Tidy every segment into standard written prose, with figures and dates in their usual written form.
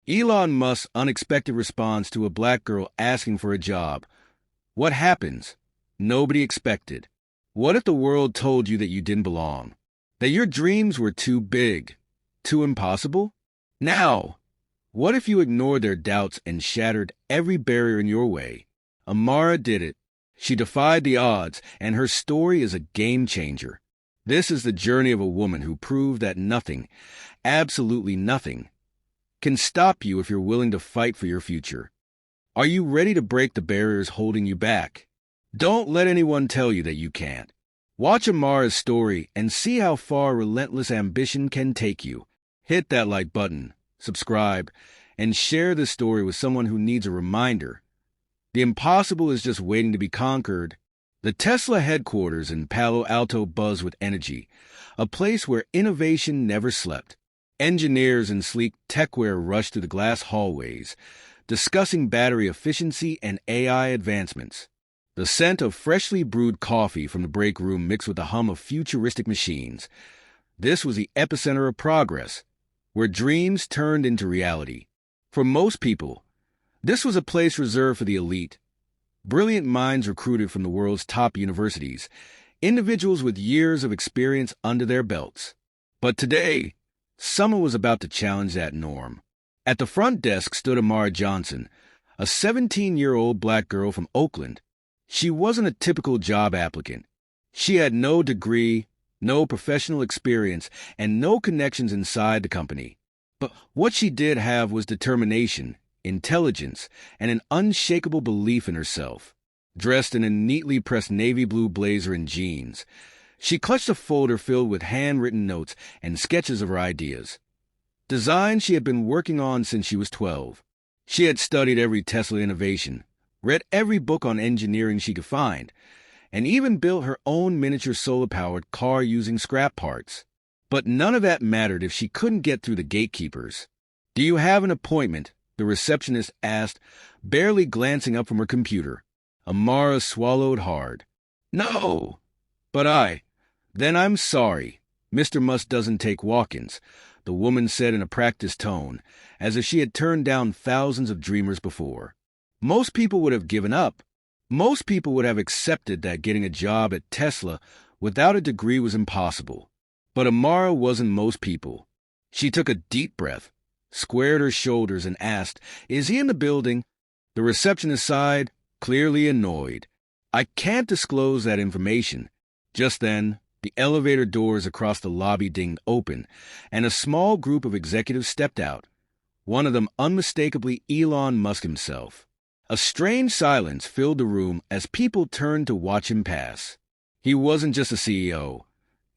Elon Musk's unexpected response to a black girl asking for a job. What happens? Nobody expected. What if the world told you that you didn't belong? That your dreams were too big? Too impossible? Now, what if you ignored their doubts and shattered every barrier in your way? Amara did it. She defied the odds, and her story is a game changer. This is the journey of a woman who proved that nothing, absolutely nothing, can stop you if you're willing to fight for your future. Are you ready to break the barriers holding you back? Don't let anyone tell you that you can't. Watch Amara's story and see how far relentless ambition can take you. Hit that like button, subscribe, and share this story with someone who needs a reminder. The impossible is just waiting to be conquered. The Tesla headquarters in Palo Alto buzz with energy, a place where innovation never slept. Engineers in sleek techwear rush through the glass hallways, discussing battery efficiency and AI advancements. The scent of freshly brewed coffee from the break room mixed with the hum of futuristic machines. This was the epicenter of progress, where dreams turned into reality. For most people, this was a place reserved for the elite. Brilliant minds recruited from the world's top universities, individuals with years of experience under their belts. But today, someone was about to challenge that norm. At the front desk stood Amara Johnson, a 17-year-old black girl from Oakland. She wasn't a typical job applicant. She had no degree, no professional experience, and no connections inside the company. But what she did have was determination, intelligence, and an unshakable belief in herself. Dressed in a neatly pressed navy blue blazer and jeans, she clutched a folder filled with handwritten notes and sketches of her ideas. Designs she had been working on since she was 12. She had studied every Tesla innovation, read every book on engineering she could find, and even built her own miniature solar-powered car using scrap parts. But none of that mattered if she couldn't get through the gatekeepers. "Do you have an appointment?" the receptionist asked, barely glancing up from her computer. Amara swallowed hard. "No." Then I'm sorry. Mr. Musk doesn't take walk-ins," the woman said in a practiced tone, as if she had turned down thousands of dreamers before. Most people would have given up. Most people would have accepted that getting a job at Tesla without a degree was impossible. But Amara wasn't most people. She took a deep breath, squared her shoulders, and asked, "Is he in the building?" The receptionist sighed, clearly annoyed. "I can't disclose that information." Just then, the elevator doors across the lobby dinged open, and a small group of executives stepped out, one of them unmistakably Elon Musk himself. A strange silence filled the room as people turned to watch him pass. He wasn't just a CEO.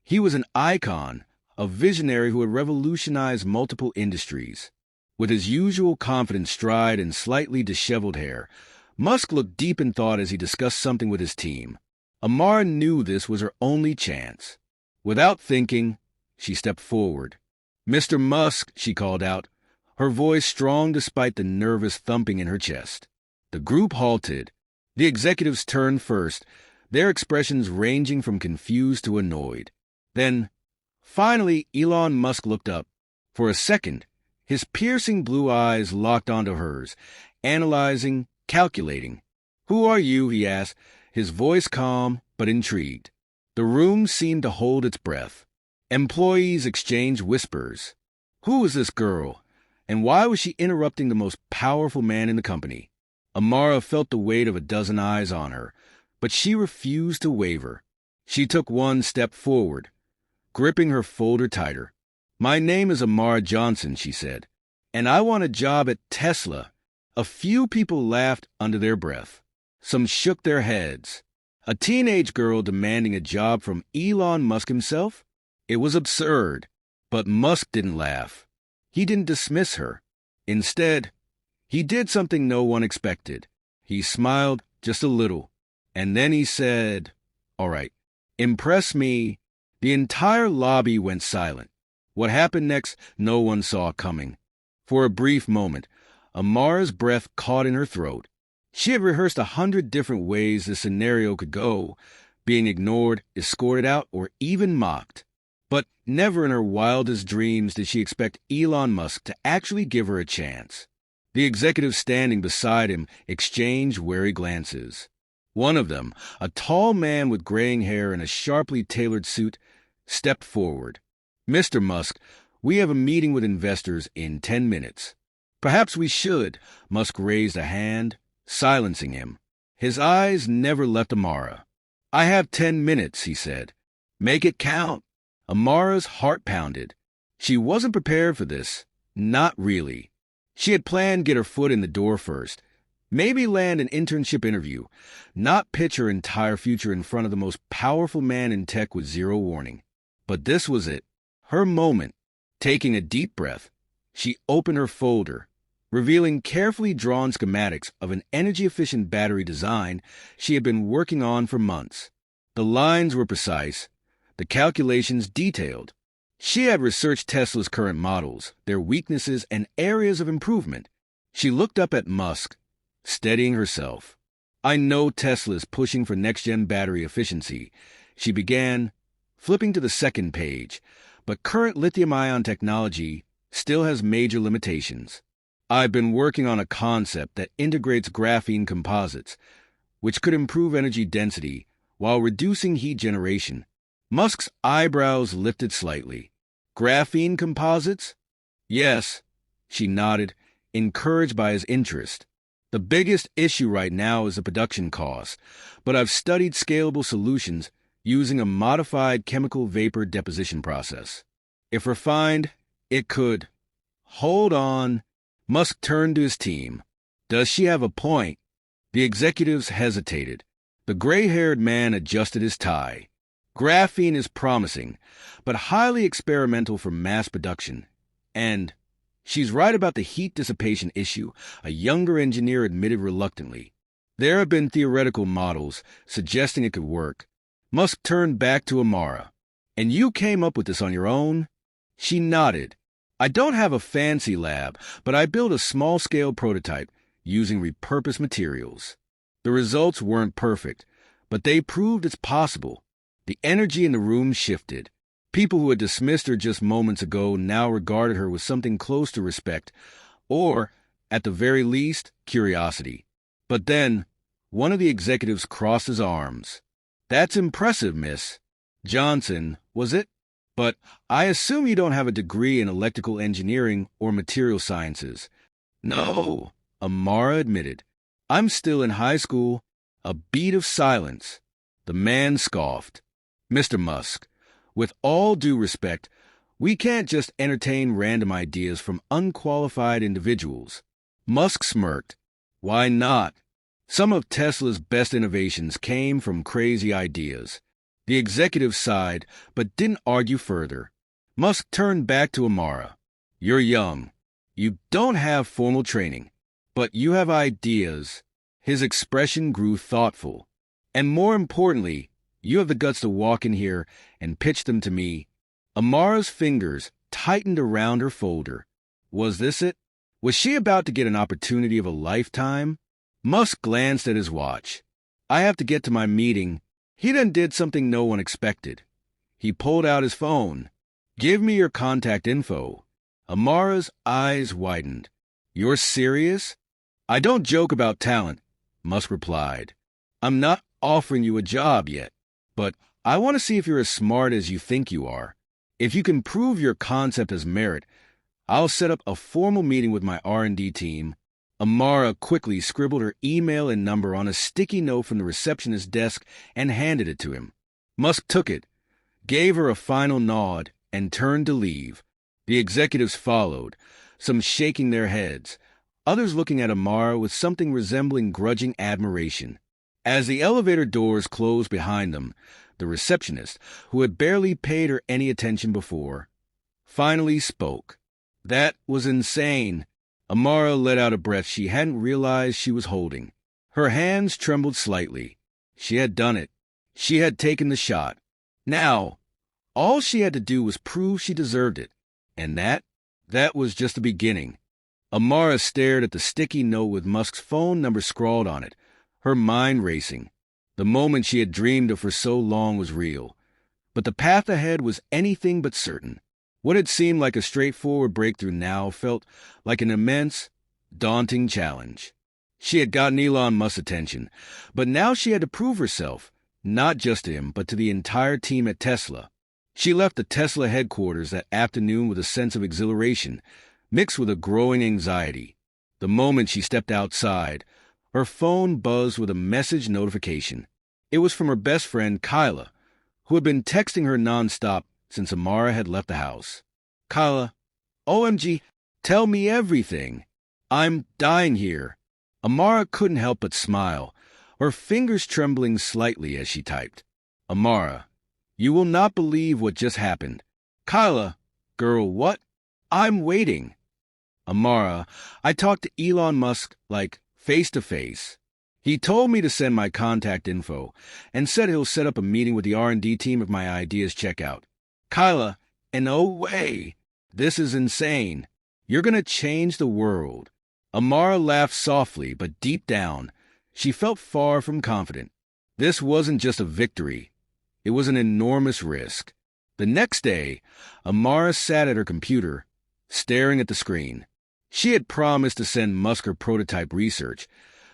He was an icon, a visionary who had revolutionized multiple industries. With his usual confident stride and slightly disheveled hair, Musk looked deep in thought as he discussed something with his team. Amara knew this was her only chance. Without thinking, she stepped forward. "Mr. Musk," she called out, her voice strong despite the nervous thumping in her chest. The group halted. The executives turned first, their expressions ranging from confused to annoyed. Then, finally, Elon Musk looked up. For a second, his piercing blue eyes locked onto hers, analyzing, calculating. "Who are you?" he asked, his voice calm but intrigued. The room seemed to hold its breath. Employees exchanged whispers. Who was this girl, and why was she interrupting the most powerful man in the company? Amara felt the weight of a dozen eyes on her, but she refused to waver. She took one step forward, gripping her folder tighter. "My name is Amara Johnson," she said, "and I want a job at Tesla." A few people laughed under their breath. Some shook their heads. A teenage girl demanding a job from Elon Musk himself? It was absurd. But Musk didn't laugh. He didn't dismiss her. Instead, he did something no one expected. He smiled just a little, and then he said, "All right, impress me." The entire lobby went silent. What happened next, no one saw coming. For a brief moment, Amara's breath caught in her throat. She had rehearsed 100 different ways this scenario could go, being ignored, escorted out, or even mocked. But never in her wildest dreams did she expect Elon Musk to actually give her a chance. The executives standing beside him exchanged wary glances. One of them, a tall man with graying hair and a sharply tailored suit, stepped forward. "Mr. Musk, we have a meeting with investors in 10 minutes. "Perhaps we should." Musk raised a hand, silencing him. His eyes never left Amara. "I have 10 minutes," he said. "Make it count." Amara's heart pounded. She wasn't prepared for this. Not really. She had planned to get her foot in the door first. Maybe land an internship interview. Not pitch her entire future in front of the most powerful man in tech with zero warning. But this was it. Her moment. Taking a deep breath, she opened her folder, revealing carefully drawn schematics of an energy-efficient battery design she had been working on for months. The lines were precise, the calculations detailed. She had researched Tesla's current models, their weaknesses, and areas of improvement. She looked up at Musk, steadying herself. "I know Tesla is pushing for next-gen battery efficiency," she began, flipping to the second page. "But current lithium-ion technology still has major limitations. I've been working on a concept that integrates graphene composites, which could improve energy density while reducing heat generation." Musk's eyebrows lifted slightly. "Graphene composites?" "Yes," she nodded, encouraged by his interest. "The biggest issue right now is the production cost, but I've studied scalable solutions using a modified chemical vapor deposition process. If refined, it could—" "Hold on." Musk turned to his team. "Does she have a point?" The executives hesitated. The gray-haired man adjusted his tie. "Graphene is promising, but highly experimental for mass production. And she's right about the heat dissipation issue," a younger engineer admitted reluctantly. "There have been theoretical models suggesting it could work." Musk turned back to Amara. "And you came up with this on your own?" She nodded. "I don't have a fancy lab, but I built a small-scale prototype using repurposed materials. The results weren't perfect, but they proved it's possible." The energy in the room shifted. People who had dismissed her just moments ago now regarded her with something close to respect, or, at the very least, curiosity. But then, one of the executives crossed his arms. "That's impressive, Miss Johnson, was it? But I assume you don't have a degree in electrical engineering or material sciences." "No," Amara admitted. "I'm still in high school." A beat of silence. The man scoffed. "Mr. Musk, with all due respect, we can't just entertain random ideas from unqualified individuals." Musk smirked. "Why not? Some of Tesla's best innovations came from crazy ideas." The executive sighed, but didn't argue further. Musk turned back to Amara. "You're young. You don't have formal training, but you have ideas." His expression grew thoughtful. "And more importantly, you have the guts to walk in here and pitch them to me." Amara's fingers tightened around her folder. Was this it? Was she about to get an opportunity of a lifetime? Musk glanced at his watch. "I have to get to my meeting." He then did something no one expected. He pulled out his phone. "Give me your contact info." Amara's eyes widened. "You're serious?" "I don't joke about talent," Musk replied. "I'm not offering you a job yet, but I want to see if you're as smart as you think you are. If you can prove your concept has merit, I'll set up a formal meeting with my R&D team." Amara quickly scribbled her email and number on a sticky note from the receptionist's desk and handed it to him. Musk took it, gave her a final nod, and turned to leave. The executives followed, some shaking their heads, others looking at Amara with something resembling grudging admiration. As the elevator doors closed behind them, the receptionist, who had barely paid her any attention before, finally spoke. "That was insane." Amara let out a breath she hadn't realized she was holding. Her hands trembled slightly. She had done it. She had taken the shot. Now, all she had to do was prove she deserved it. And that was just the beginning. Amara stared at the sticky note with Musk's phone number scrawled on it, her mind racing. The moment she had dreamed of for so long was real. But the path ahead was anything but certain. What had seemed like a straightforward breakthrough now felt like an immense, daunting challenge. She had gotten Elon Musk's attention, but now she had to prove herself, not just to him, but to the entire team at Tesla. She left the Tesla headquarters that afternoon with a sense of exhilaration, mixed with a growing anxiety. The moment she stepped outside, her phone buzzed with a message notification. It was from her best friend, Kyla, who had been texting her nonstop since Amara had left the house. "Kyla, OMG, tell me everything. I'm dying here." Amara couldn't help but smile, her fingers trembling slightly as she typed. "Amara, you will not believe what just happened." "Kyla, girl, what? I'm waiting." "Amara, I talked to Elon Musk, like, face to face. He told me to send my contact info and said he'll set up a meeting with the R&D team if my ideas check out." "Kyla, no way. This is insane. You're going to change the world." Amara laughed softly, but deep down, she felt far from confident. This wasn't just a victory. It was an enormous risk. The next day, Amara sat at her computer, staring at the screen. She had promised to send Musk her prototype research,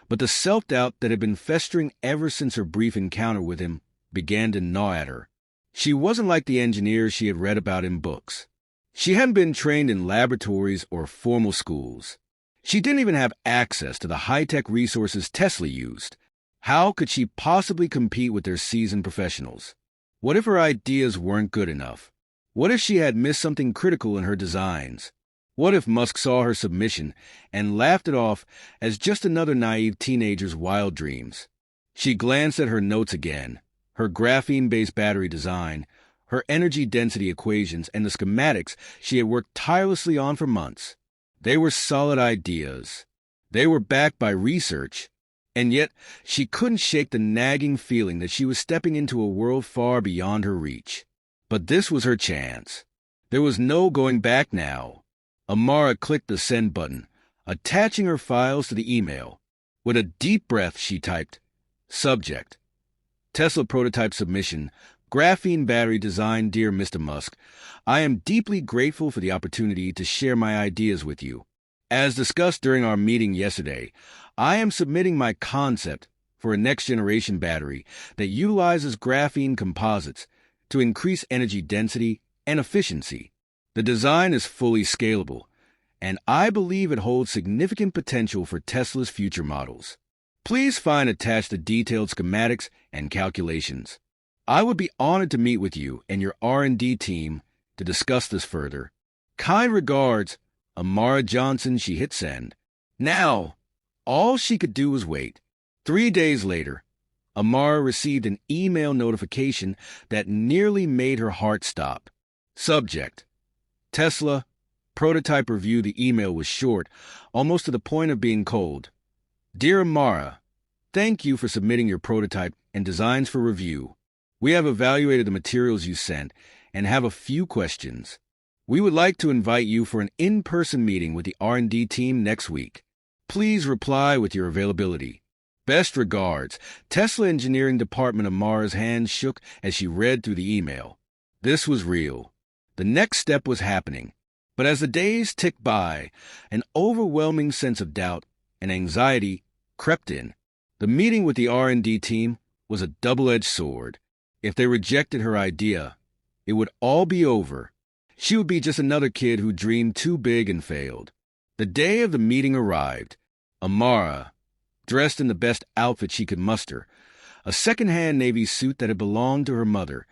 but the self-doubt that had been festering ever since her brief encounter with him began to gnaw at her. She wasn't like the engineers she had read about in books. She hadn't been trained in laboratories or formal schools. She didn't even have access to the high-tech resources Tesla used. How could she possibly compete with their seasoned professionals? What if her ideas weren't good enough? What if she had missed something critical in her designs? What if Musk saw her submission and laughed it off as just another naive teenager's wild dreams? She glanced at her notes again, her graphene-based battery design, her energy density equations, and the schematics she had worked tirelessly on for months. They were solid ideas. They were backed by research. And yet, she couldn't shake the nagging feeling that she was stepping into a world far beyond her reach. But this was her chance. There was no going back now. Amara clicked the send button, attaching her files to the email. With a deep breath, she typed, "Subject, Tesla prototype submission, graphene battery design. Dear Mr. Musk, I am deeply grateful for the opportunity to share my ideas with you. As discussed during our meeting yesterday, I am submitting my concept for a next-generation battery that utilizes graphene composites to increase energy density and efficiency. The design is fully scalable, and I believe it holds significant potential for Tesla's future models. Please find attached the detailed schematics and calculations. I would be honored to meet with you and your R&D team to discuss this further. Kind regards, Amara Johnson." She hit send. Now, all she could do was wait. 3 days later, Amara received an email notification that nearly made her heart stop. Subject, Tesla, prototype review. The email was short, almost to the point of being cold. "Dear Amara, thank you for submitting your prototype and designs for review. We have evaluated the materials you sent and have a few questions. We would like to invite you for an in-person meeting with the R&D team next week. Please reply with your availability. Best regards, Tesla Engineering Department." Amara's hands shook as she read through the email. This was real. The next step was happening. But as the days ticked by, an overwhelming sense of doubt and anxiety crept in. The meeting with the R&D team was a double-edged sword. If they rejected her idea, it would all be over. She would be just another kid who dreamed too big and failed. The day of the meeting arrived. Amara, dressed in the best outfit she could muster, a second-hand navy suit that had belonged to her mother,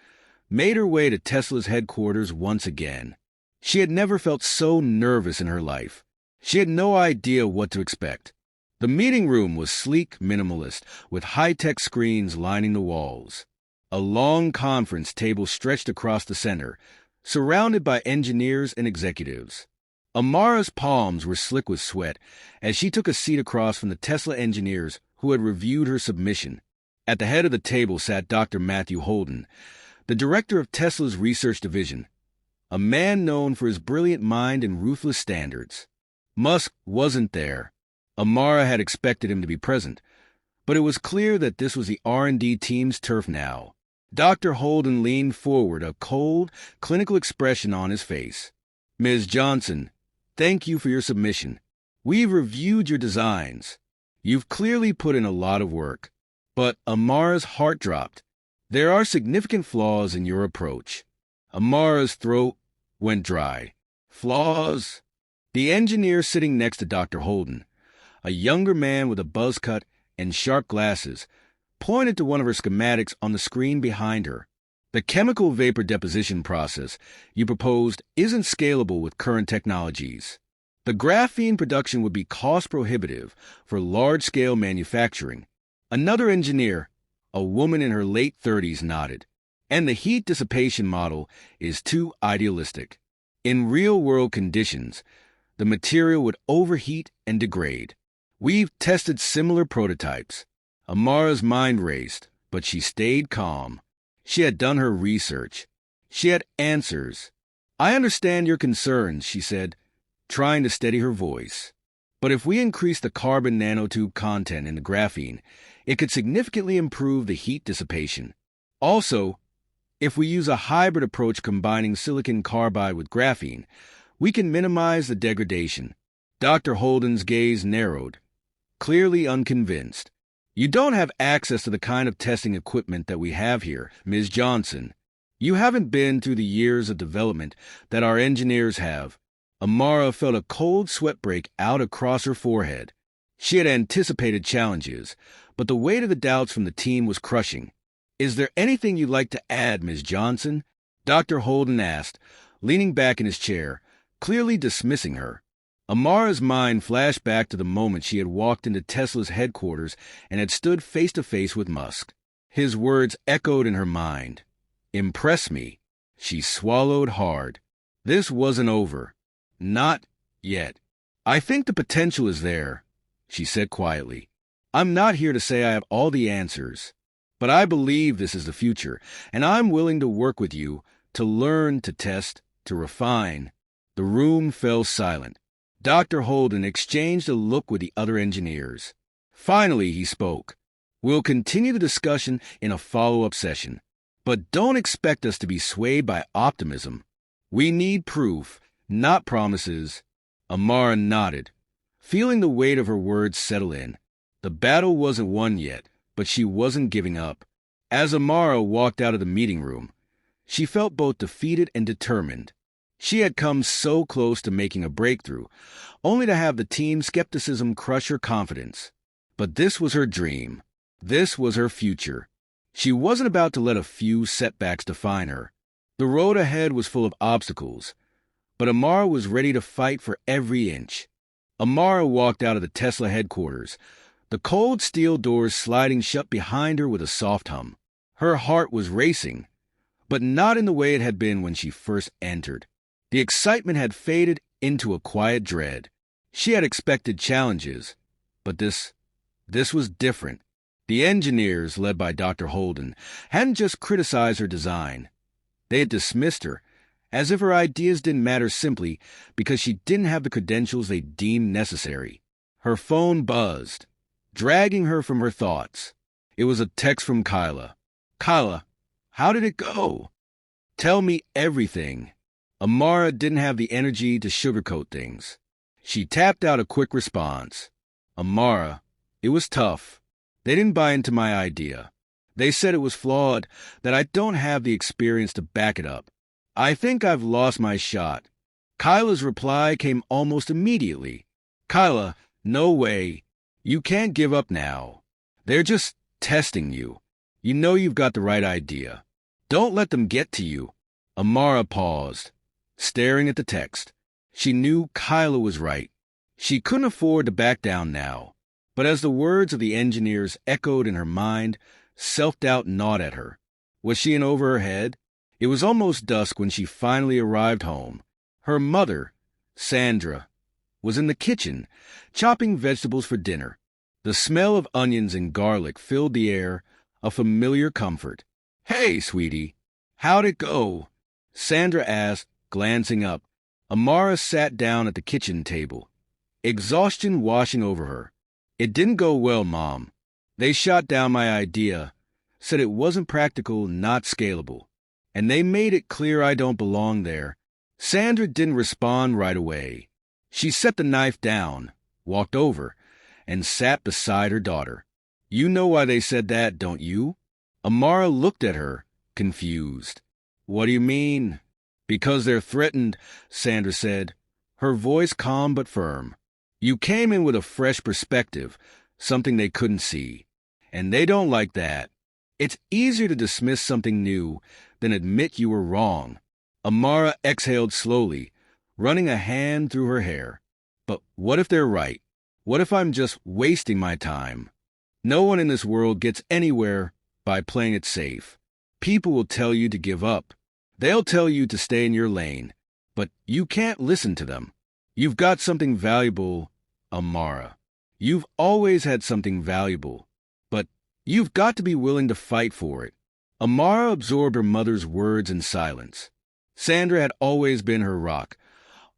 made her way to Tesla's headquarters once again. She had never felt so nervous in her life. She had no idea what to expect. The meeting room was sleek, minimalist, with high-tech screens lining the walls. A long conference table stretched across the center, surrounded by engineers and executives. Amara's palms were slick with sweat as she took a seat across from the Tesla engineers who had reviewed her submission. At the head of the table sat Dr. Matthew Holden, the director of Tesla's research division, a man known for his brilliant mind and ruthless standards. Musk wasn't there. Amara had expected him to be present, but it was clear that this was the R&D team's turf now. Dr. Holden leaned forward, a cold, clinical expression on his face. Ms. Johnson, thank you for your submission. We've reviewed your designs. You've clearly put in a lot of work. But Amara's heart dropped. There are significant flaws in your approach. Amara's throat went dry. Flaws? The engineer sitting next to Dr. Holden, a younger man with a buzz cut and sharp glasses, pointed to one of her schematics on the screen behind her. The chemical vapor deposition process you proposed isn't scalable with current technologies. The graphene production would be cost-prohibitive for large-scale manufacturing. Another engineer, a woman in her late 30s, nodded. And the heat dissipation model is too idealistic. In real-world conditions, the material would overheat and degrade. We've tested similar prototypes. Amara's mind raced, but she stayed calm. She had done her research. She had answers. I understand your concerns, she said, trying to steady her voice. But if we increase the carbon nanotube content in the graphene, it could significantly improve the heat dissipation. Also, if we use a hybrid approach combining silicon carbide with graphene, we can minimize the degradation. Dr. Holden's gaze narrowed, clearly unconvinced. You don't have access to the kind of testing equipment that we have here, Ms. Johnson. You haven't been through the years of development that our engineers have. Amara felt a cold sweat break out across her forehead. She had anticipated challenges, but the weight of the doubts from the team was crushing. Is there anything you'd like to add, Ms. Johnson? Dr. Holden asked, leaning back in his chair, clearly dismissing her. Amara's mind flashed back to the moment she had walked into Tesla's headquarters and had stood face to face with Musk. His words echoed in her mind. Impress me. She swallowed hard. This wasn't over. Not yet. I think the potential is there, she said quietly. I'm not here to say I have all the answers, but I believe this is the future, and I'm willing to work with you to learn, to test, to refine. The room fell silent. Dr. Holden exchanged a look with the other engineers. Finally, he spoke. We'll continue the discussion in a follow-up session, but don't expect us to be swayed by optimism. We need proof, not promises. Amara nodded, feeling the weight of her words settle in. The battle wasn't won yet, but she wasn't giving up. As Amara walked out of the meeting room, she felt both defeated and determined. She had come so close to making a breakthrough, only to have the team's skepticism crush her confidence. But this was her dream. This was her future. She wasn't about to let a few setbacks define her. The road ahead was full of obstacles, but Amara was ready to fight for every inch. Amara walked out of the Tesla headquarters, the cold steel doors sliding shut behind her with a soft hum. Her heart was racing, but not in the way it had been when she first entered. The excitement had faded into a quiet dread. She had expected challenges, but this was different. The engineers, led by Dr. Holden, hadn't just criticized her design. They had dismissed her, as if her ideas didn't matter simply because she didn't have the credentials they deemed necessary. Her phone buzzed, dragging her from her thoughts. It was a text from Kyla. Kyla, how did it go? Tell me everything. Amara didn't have the energy to sugarcoat things. She tapped out a quick response. Amara, it was tough. They didn't buy into my idea. They said it was flawed, that I don't have the experience to back it up. I think I've lost my shot. Kyla's reply came almost immediately. Kyla, no way. You can't give up now. They're just testing you. You know you've got the right idea. Don't let them get to you. Amara paused, staring at the text. She knew Kyla was right. She couldn't afford to back down now. But as the words of the engineers echoed in her mind, self-doubt gnawed at her. Was she in over her head? It was almost dusk when she finally arrived home. Her mother, Sandra, was in the kitchen, chopping vegetables for dinner. The smell of onions and garlic filled the air, a familiar comfort. Hey, sweetie, how'd it go? Sandra asked, glancing up. Amara sat down at the kitchen table, exhaustion washing over her. It didn't go well, Mom. They shot down my idea, said it wasn't practical, not scalable. And they made it clear I don't belong there. Sandra didn't respond right away. She set the knife down, walked over, and sat beside her daughter. You know why they said that, don't you? Amara looked at her, confused. What do you mean? Because they're threatened, Sandra said, her voice calm but firm. You came in with a fresh perspective, something they couldn't see. And they don't like that. It's easier to dismiss something new than admit you were wrong. Amara exhaled slowly, running a hand through her hair. But what if they're right? What if I'm just wasting my time? No one in this world gets anywhere by playing it safe. People will tell you to give up. They'll tell you to stay in your lane. But you can't listen to them. You've got something valuable, Amara. You've always had something valuable. But you've got to be willing to fight for it. Amara absorbed her mother's words in silence. Sandra had always been her rock,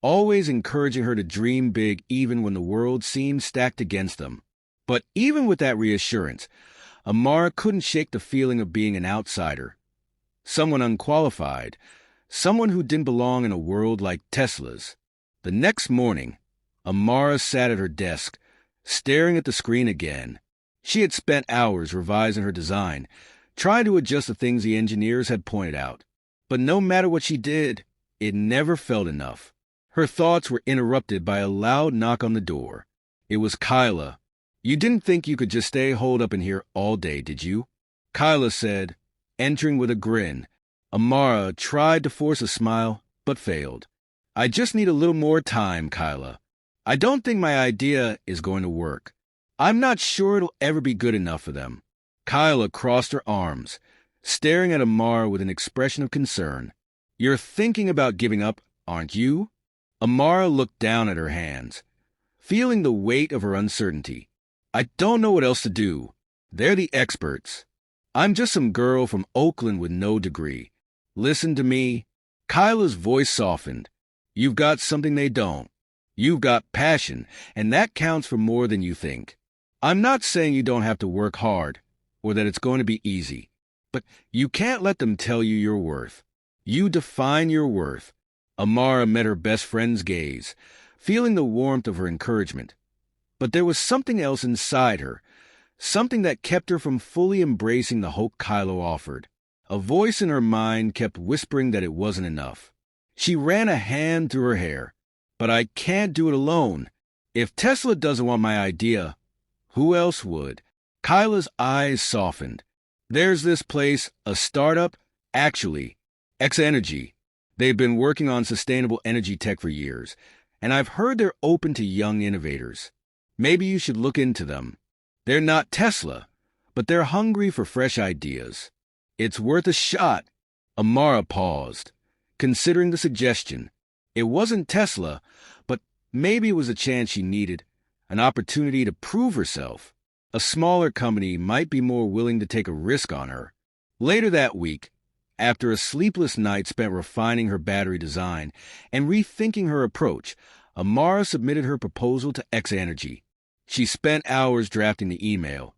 always encouraging her to dream big even when the world seemed stacked against them. But even with that reassurance, Amara couldn't shake the feeling of being an outsider, someone unqualified, someone who didn't belong in a world like Tesla's. The next morning, Amara sat at her desk, staring at the screen again. She had spent hours revising her design, trying to adjust the things the engineers had pointed out. But no matter what she did, it never felt enough. Her thoughts were interrupted by a loud knock on the door. It was Kyla. You didn't think you could just stay holed up in here all day, did you? Kyla said, entering with a grin. Amara tried to force a smile, but failed. I just need a little more time, Kyla. I don't think my idea is going to work. I'm not sure it'll ever be good enough for them. Kyla crossed her arms, staring at Amara with an expression of concern. You're thinking about giving up, aren't you? Amara looked down at her hands, feeling the weight of her uncertainty. I don't know what else to do. They're the experts. I'm just some girl from Oakland with no degree. Listen to me. Kyla's voice softened. You've got something they don't. You've got passion, and that counts for more than you think. I'm not saying you don't have to work hard, or that it's going to be easy. But you can't let them tell you your worth. You define your worth. Amara met her best friend's gaze, feeling the warmth of her encouragement. But there was something else inside her, something that kept her from fully embracing the hope Kyla offered. A voice in her mind kept whispering that it wasn't enough. She ran a hand through her hair. But I can't do it alone. If Tesla doesn't want my idea, who else would? Kyla's eyes softened. There's this place, a startup, actually, X-Energy. They've been working on sustainable energy tech for years, and I've heard they're open to young innovators. Maybe you should look into them. They're not Tesla, but they're hungry for fresh ideas. It's worth a shot. Amara paused, considering the suggestion. It wasn't Tesla, but maybe it was a chance she needed, an opportunity to prove herself. A smaller company might be more willing to take a risk on her. Later that week, after a sleepless night spent refining her battery design and rethinking her approach, Amara submitted her proposal to X-Energy. She spent hours drafting the email,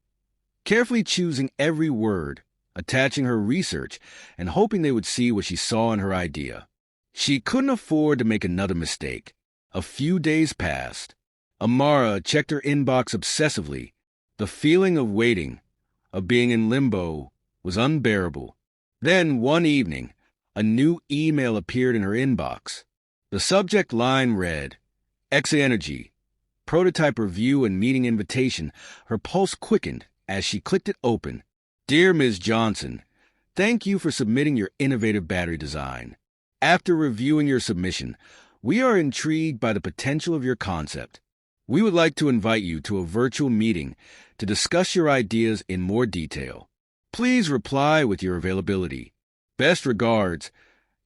carefully choosing every word, attaching her research, and hoping they would see what she saw in her idea. She couldn't afford to make another mistake. A few days passed. Amara checked her inbox obsessively. The feeling of waiting, of being in limbo, was unbearable. Then, one evening, a new email appeared in her inbox. The subject line read, X-Energy, prototype review and meeting invitation. Her pulse quickened as she clicked it open. Dear Ms. Johnson, thank you for submitting your innovative battery design. After reviewing your submission, we are intrigued by the potential of your concept. We would like to invite you to a virtual meeting to discuss your ideas in more detail. Please reply with your availability. Best regards,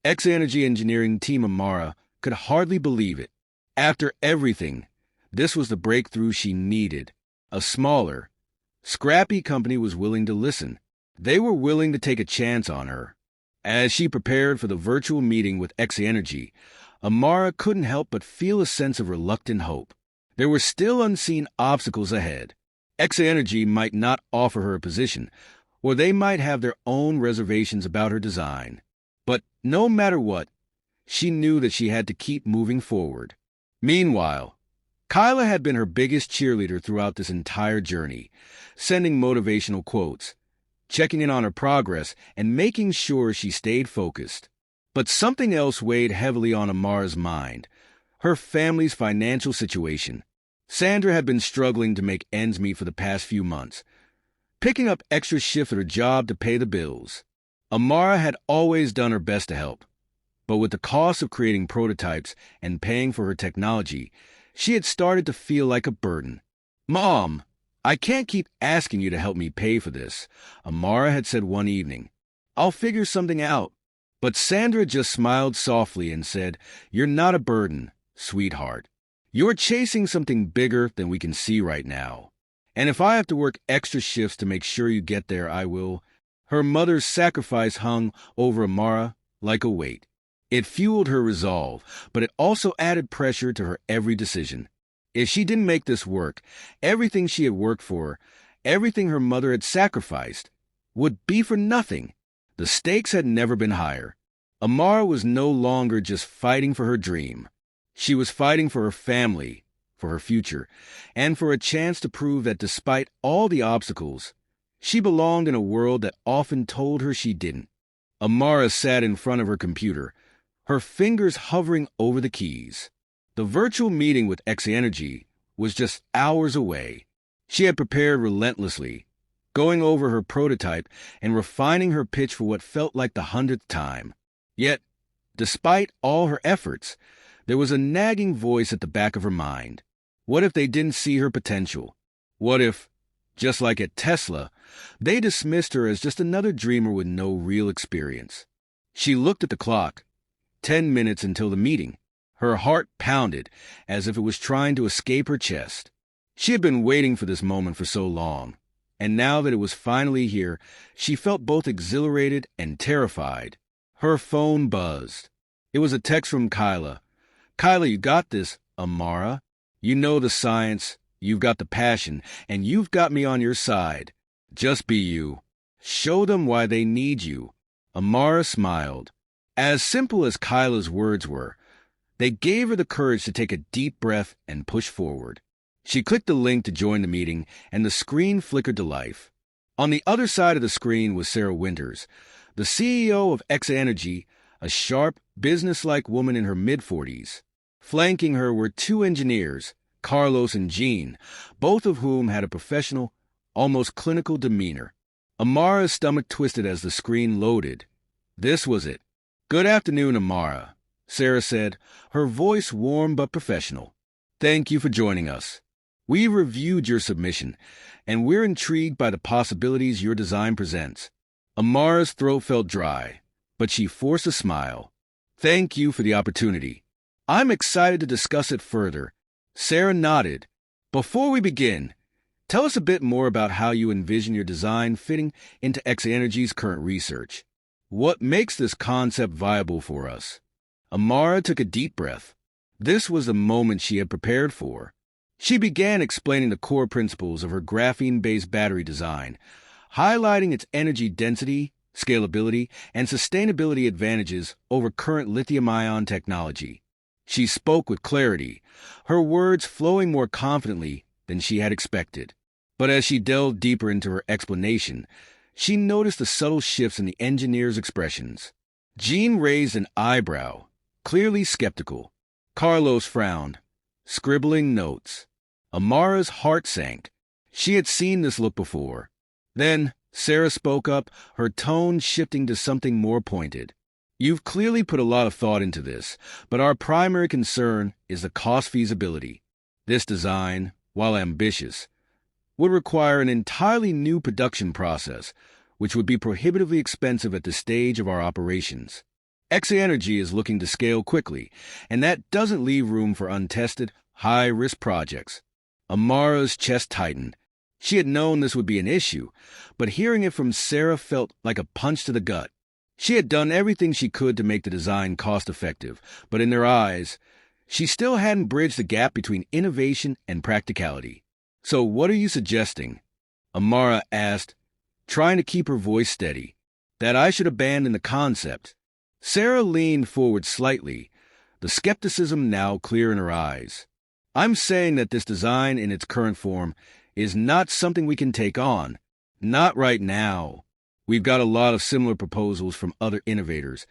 X-Energy Engineering Team. Amara could hardly believe it. After everything, this was the breakthrough she needed. A smaller, scrappy company was willing to listen. They were willing to take a chance on her. As she prepared for the virtual meeting with X-Energy, Amara couldn't help but feel a sense of reluctant hope. There were still unseen obstacles ahead. X-Energy might not offer her a position, or they might have their own reservations about her design. But no matter what, she knew that she had to keep moving forward. Meanwhile, Kyla had been her biggest cheerleader throughout this entire journey, sending motivational quotes, checking in on her progress, and making sure she stayed focused. But something else weighed heavily on Amara's mind: her family's financial situation. Sandra had been struggling to make ends meet for the past few months, picking up extra shifts at her job to pay the bills. Amara had always done her best to help, but with the cost of creating prototypes and paying for her technology, she had started to feel like a burden. "Mom, I can't keep asking you to help me pay for this," Amara had said one evening. "I'll figure something out." But Sandra just smiled softly and said, "You're not a burden, sweetheart. You're chasing something bigger than we can see right now. And if I have to work extra shifts to make sure you get there, I will." Her mother's sacrifice hung over Amara like a weight. It fueled her resolve, but it also added pressure to her every decision. If she didn't make this work, everything she had worked for, everything her mother had sacrificed, would be for nothing. The stakes had never been higher. Amara was no longer just fighting for her dream. She was fighting for her family, for her future, and for a chance to prove that despite all the obstacles, she belonged in a world that often told her she didn't. Amara sat in front of her computer, her fingers hovering over the keys. The virtual meeting with X-Energy was just hours away. She had prepared relentlessly, going over her prototype and refining her pitch for what felt like the 100th time. Yet, despite all her efforts, there was a nagging voice at the back of her mind. What if they didn't see her potential? What if, just like at Tesla, they dismissed her as just another dreamer with no real experience? She looked at the clock. 10 minutes until the meeting. Her heart pounded as if it was trying to escape her chest. She had been waiting for this moment for so long, and now that it was finally here, she felt both exhilarated and terrified. Her phone buzzed. It was a text from Kyla. "Kyla, you got this, Amara. You know the science, you've got the passion, and you've got me on your side. Just be you. Show them why they need you." Amara smiled. As simple as Kyla's words were, they gave her the courage to take a deep breath and push forward. She clicked the link to join the meeting, and the screen flickered to life. On the other side of the screen was Sarah Winters, the CEO of X-Energy, a sharp, businesslike woman in her mid-40s. Flanking her were two engineers, Carlos and Jean, both of whom had a professional, almost clinical demeanor. Amara's stomach twisted as the screen loaded. This was it. "Good afternoon, Amara," Sarah said, her voice warm but professional. "Thank you for joining us. We reviewed your submission, and we're intrigued by the possibilities your design presents." Amara's throat felt dry, but she forced a smile. "Thank you for the opportunity. I'm excited to discuss it further." Sarah nodded. "Before we begin, tell us a bit more about how you envision your design fitting into X-Energy's current research. What makes this concept viable for us?" Amara took a deep breath. This was the moment she had prepared for. She began explaining the core principles of her graphene-based battery design, highlighting its energy density, scalability, and sustainability advantages over current lithium-ion technology. She spoke with clarity, her words flowing more confidently than she had expected. But as she delved deeper into her explanation, she noticed the subtle shifts in the engineer's expressions. Jean raised an eyebrow, clearly skeptical. Carlos frowned, scribbling notes. Amara's heart sank. She had seen this look before. Then Sarah spoke up, her tone shifting to something more pointed. "You've clearly put a lot of thought into this, but our primary concern is the cost feasibility. This design, while ambitious, would require an entirely new production process, which would be prohibitively expensive at this stage of our operations. X-Energy is looking to scale quickly, and that doesn't leave room for untested, high-risk projects." Amara's chest tightened. She had known this would be an issue, but hearing it from Sarah felt like a punch to the gut. She had done everything she could to make the design cost-effective, but in their eyes, she still hadn't bridged the gap between innovation and practicality. "So what are you suggesting?" Amara asked, trying to keep her voice steady, that I should abandon the concept. Sarah leaned forward slightly, the skepticism now clear in her eyes. I'm saying that this design in its current form is not something we can take on. Not right now. We've got a lot of similar proposals from other innovators,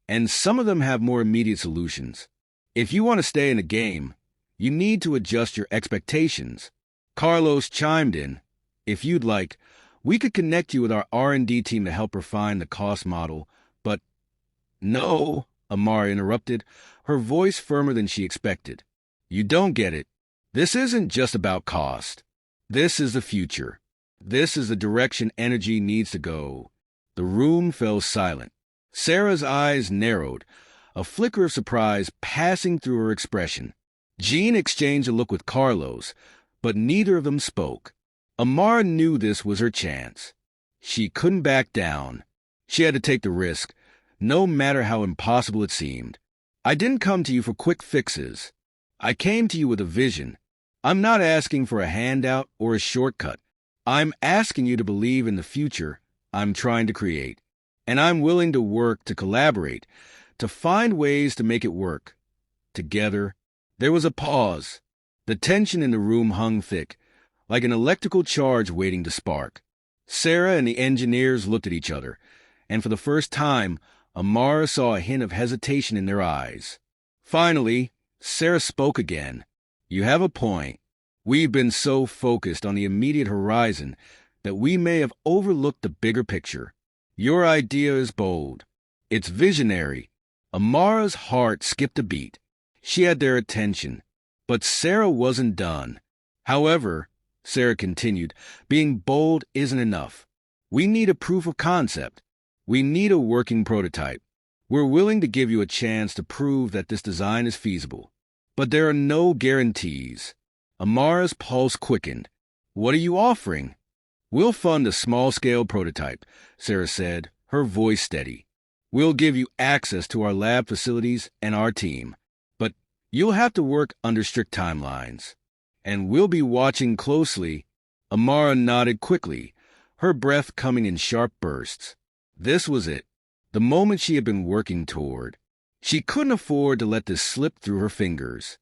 and some of them have more immediate solutions. If you want to stay in the game, you need to adjust your expectations. Carlos chimed in. If you'd like, we could connect you with our R&D team to help refine the cost model, but... No, Amara interrupted, her voice firmer than she expected. You don't get it. This isn't just about cost. This is the future. This is the direction energy needs to go. The room fell silent. Sarah's eyes narrowed, a flicker of surprise passing through her expression. Jean exchanged a look with Carlos, but neither of them spoke. Amara knew this was her chance. She couldn't back down. She had to take the risk, no matter how impossible it seemed. I didn't come to you for quick fixes. I came to you with a vision. I'm not asking for a handout or a shortcut. I'm asking you to believe in the future I'm trying to create. And I'm willing to work to collaborate, to find ways to make it work. Together. There was a pause. The tension in the room hung thick, like an electrical charge waiting to spark. Sarah and the engineers looked at each other, and for the first time, Amara saw a hint of hesitation in their eyes. Finally, Sarah spoke again. You have a point. We've been so focused on the immediate horizon that we may have overlooked the bigger picture. Your idea is bold. It's visionary. Amara's heart skipped a beat. She had their attention. But Sarah wasn't done. However, Sarah continued, being bold isn't enough. We need a proof of concept. We need a working prototype. We're willing to give you a chance to prove that this design is feasible. But there are no guarantees. Amara's pulse quickened. What are you offering? We'll fund a small-scale prototype, Sarah said, her voice steady. We'll give you access to our lab facilities and our team. But you'll have to work under strict timelines. And we'll be watching closely. Amara nodded quickly, her breath coming in sharp bursts. This was it, the moment she had been working toward. She couldn't afford to let this slip through her fingers.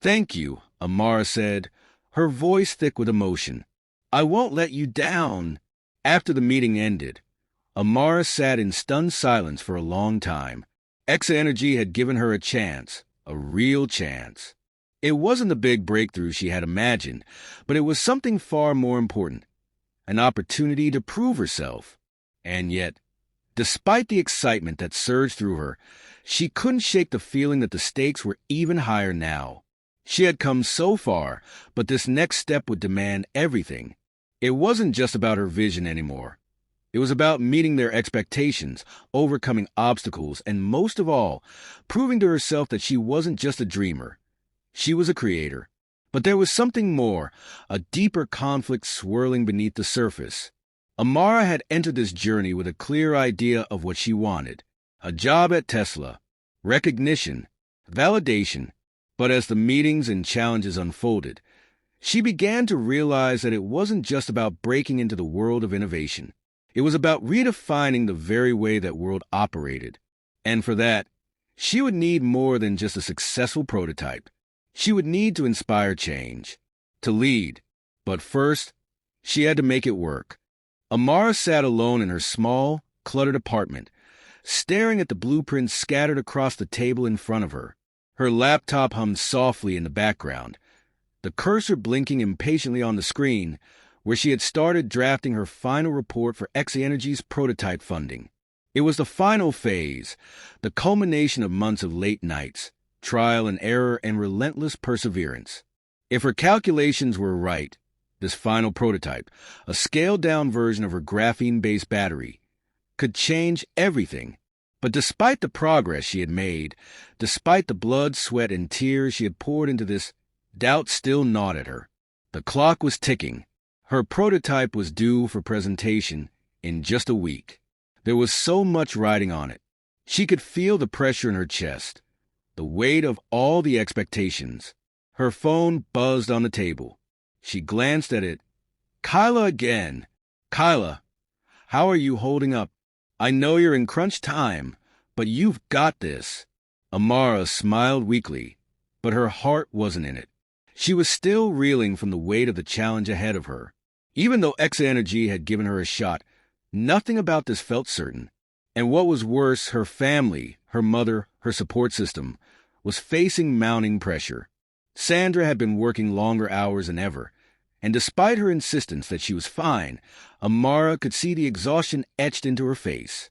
Thank you, Amara said, her voice thick with emotion. I won't let you down. After the meeting ended, Amara sat in stunned silence for a long time. X-Energy had given her a chance, a real chance. It wasn't the big breakthrough she had imagined, but it was something far more important, an opportunity to prove herself. And yet, despite the excitement that surged through her, she couldn't shake the feeling that the stakes were even higher now. She had come so far, but this next step would demand everything. It wasn't just about her vision anymore. It was about meeting their expectations, overcoming obstacles, and most of all, proving to herself that she wasn't just a dreamer. She was a creator. But there was something more, a deeper conflict swirling beneath the surface. Amara had entered this journey with a clear idea of what she wanted. A job at Tesla, recognition, validation. But as the meetings and challenges unfolded, she began to realize that it wasn't just about breaking into the world of innovation. It was about redefining the very way that world operated. And for that, she would need more than just a successful prototype. She would need to inspire change, to lead. But first, she had to make it work. Amara sat alone in her small, cluttered apartment, staring at the blueprints scattered across the table in front of her. Her laptop hummed softly in the background, the cursor blinking impatiently on the screen, where she had started drafting her final report for X-Energy's prototype funding. It was the final phase, the culmination of months of late nights, trial and error, and relentless perseverance. If her calculations were right, this final prototype, a scaled-down version of her graphene-based battery, could change everything. But despite the progress she had made, despite the blood, sweat, and tears she had poured into this, doubt still gnawed at her. The clock was ticking. Her prototype was due for presentation in just a week. There was so much riding on it. She could feel the pressure in her chest, the weight of all the expectations. Her phone buzzed on the table. She glanced at it. Kyla again. Kyla, How are you holding up? I know you're in crunch time, but you've got this." Amara smiled weakly, but her heart wasn't in it. She was still reeling from the weight of the challenge ahead of her. Even though Exa Energy had given her a shot, nothing about this felt certain. And what was worse, her family, her mother, her support system, was facing mounting pressure. Sandra had been working longer hours than ever, and despite her insistence that she was fine, Amara could see the exhaustion etched into her face.